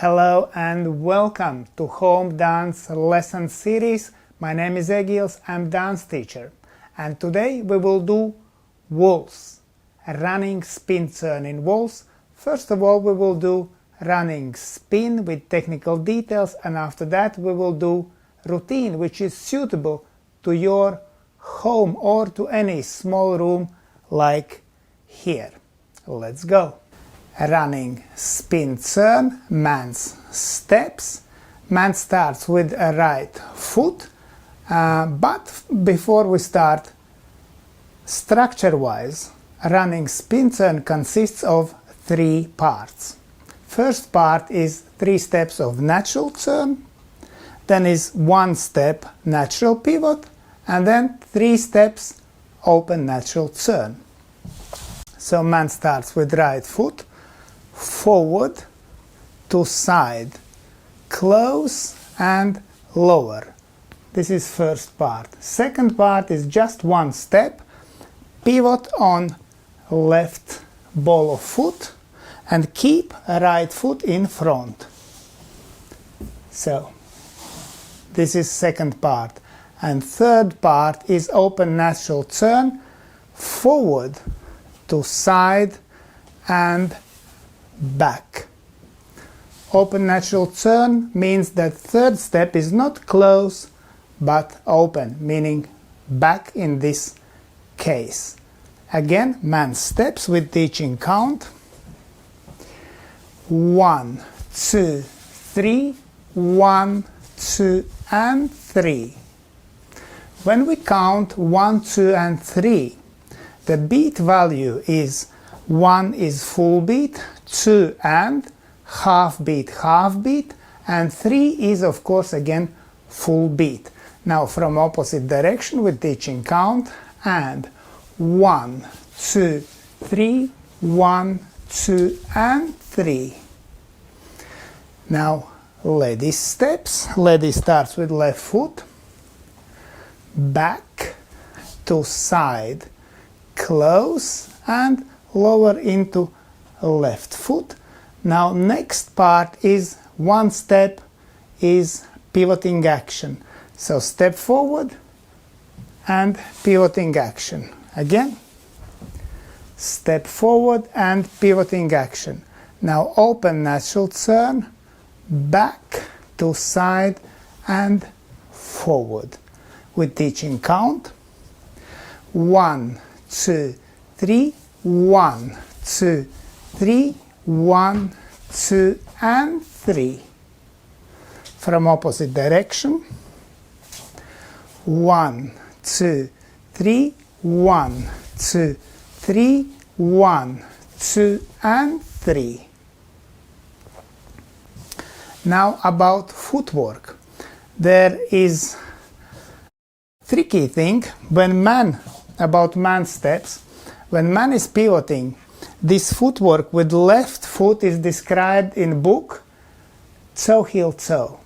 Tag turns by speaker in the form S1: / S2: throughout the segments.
S1: Hello and welcome to Home Dance Lesson Series. My name is Egils, I'm dance teacher, and today we will do waltz, running spin turn in waltz. First of all, we will do running spin with technical details, and after that we will do routine which is suitable to your home or to any small room like here. Let's go. Running spin turn, man's steps. Man starts with a right foot, but before we start, structure-wise, running spin turn consists of 3 parts. First part is 3 steps of natural turn, then is 1 step natural pivot, and then 3 steps open natural turn. So man starts with right foot, forward to side, close and lower. This is first part. Second part is just 1 step, pivot on left ball of foot and keep right foot in front. So this is second part. And third part is open natural turn, forward to side and back. Open natural turn means that third step is not close but open, meaning back in this case. Again, man steps with teaching count. 1, 2, 3, 1, 2 and 3. When we count 1, 2 and 3, the beat value is 1 is full beat, 2 and half beat, and 3 is of course again full beat. Now from opposite direction with teaching count, and 1, 2, 3, 1, 2 and 3. Now lady steps. Lady starts with left foot, back to side, close and lower into left foot. Now next part is 1 step is pivoting action. So step forward and pivoting action. Again, step forward and pivoting action. Now open natural turn, back to side and forward. With teaching count, 1, 2, 3, 1, 2, 3, 1, 2 and 3. From opposite direction, 1, 2, 3, 1, 2, 3, 1, 2 and 3. Now about footwork. There is tricky thing when man steps. When man is pivoting, this footwork with left foot is described in book toe heel toe.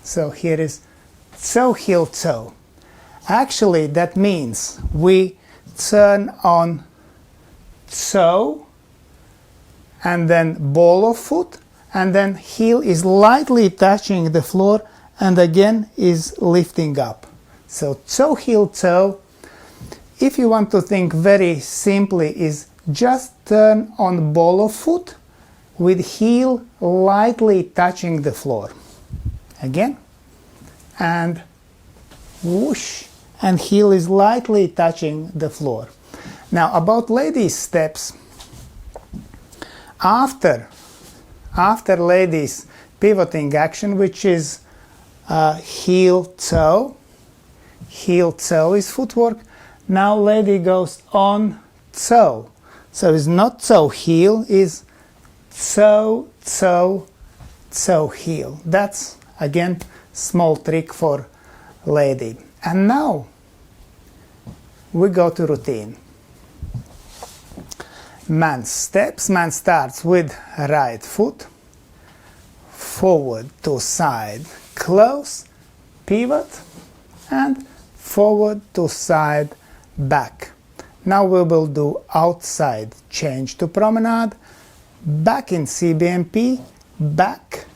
S1: So here is toe heel toe. Actually that means we turn on toe and then ball of foot, and then heel is lightly touching the floor and again is lifting up. So toe heel toe, if you want to think very simply, is just turn on ball of foot with heel lightly touching the floor. Again, and whoosh, and heel is lightly touching the floor. Now about ladies steps, after ladies pivoting action, which is heel toe is footwork. Now lady goes on toe. So it's not toe heel, is toe heel. That's again small trick for lady. And now we go to routine. Man steps. Man starts with right foot, forward to side, close, pivot and forward to side, back. Now we will do outside change to promenade, back in CBMP, back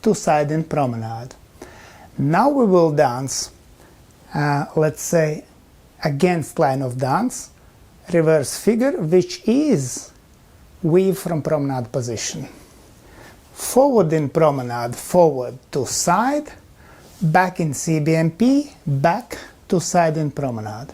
S1: to side in promenade. Now we will dance, let's say, against line of dance, reverse figure, which is weave from promenade position. Forward in promenade, forward to side, back in CBMP, back to side in promenade.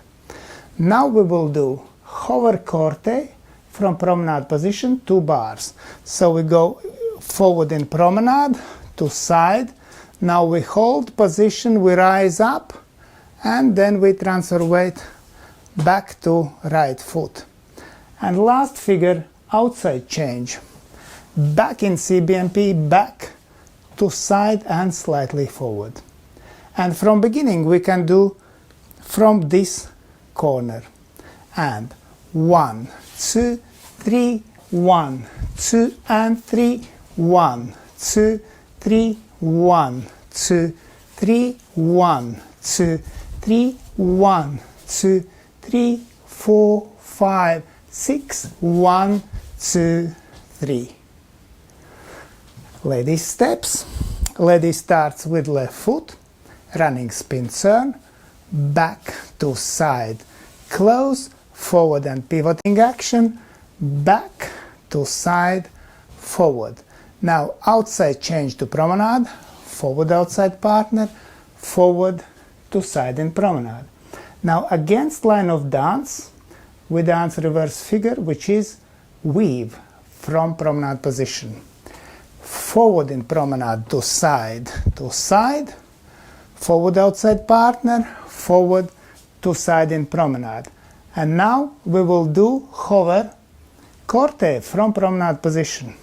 S1: Now we will do hover corte from promenade position, 2 bars. So we go forward in promenade to side. Now we hold position, we rise up, and then we transfer weight back to right foot. And last figure, outside change. Back in CBMP, back to side and slightly forward. And from beginning we can do from this corner. And 1, 2, 3, 1, 2, and 3, 1, 2, 3, 1, 2, 3, 1, 2, 3, 1, 2, 3, 4, 5, 6, 1, 2, 3. Lady steps. Lady starts with left foot, running spin turn, back to side, close, forward and pivoting action, back to side, forward. Now outside change to promenade, forward outside partner, forward to side in promenade. Now against line of dance, we dance reverse figure, which is weave from promenade position. Forward in promenade to side, forward outside partner, forward to side in promenade. And now we will do hover corte from promenade position.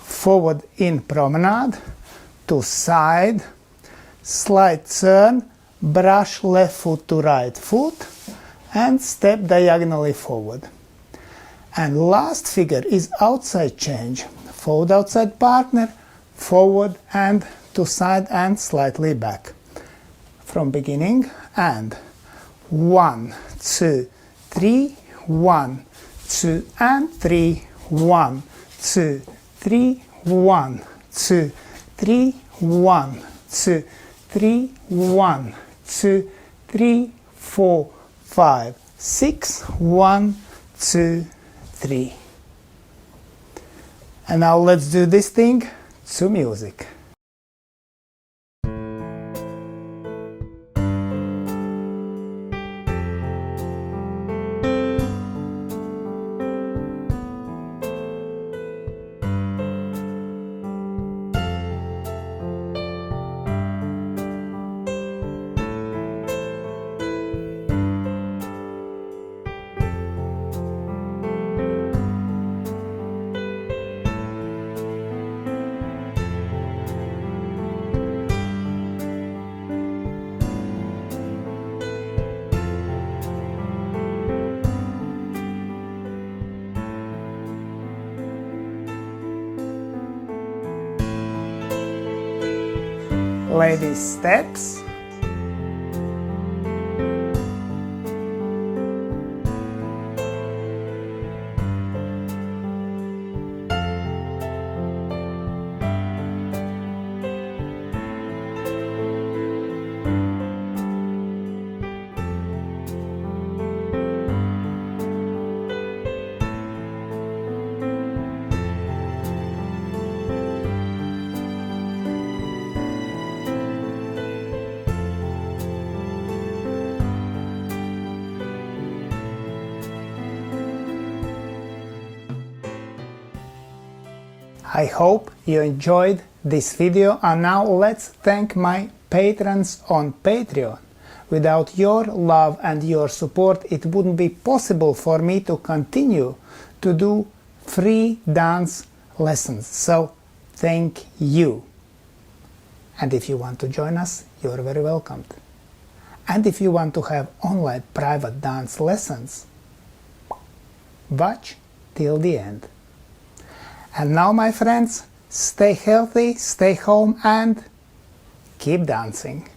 S1: Forward in promenade to side, slide turn, brush left foot to right foot, and step diagonally forward. And last figure is outside change. Forward outside partner, forward and to side and slightly back. From beginning, and 1, 2, 3, 1, 2, and 3, 1, 2, 3, 1, 2, 3, 1, 2, 3, 1, 2, 3, 4, 5, 6, 1, 2, 3. And now let's do this thing to music. Lady steps. I hope you enjoyed this video, and now let's thank my patrons on Patreon. Without your love and your support, it wouldn't be possible for me to continue to do free dance lessons. So thank you. And if you want to join us, you're very welcomed. And if you want to have online private dance lessons, watch till the end. And now, my friends, stay healthy, stay home, and keep dancing.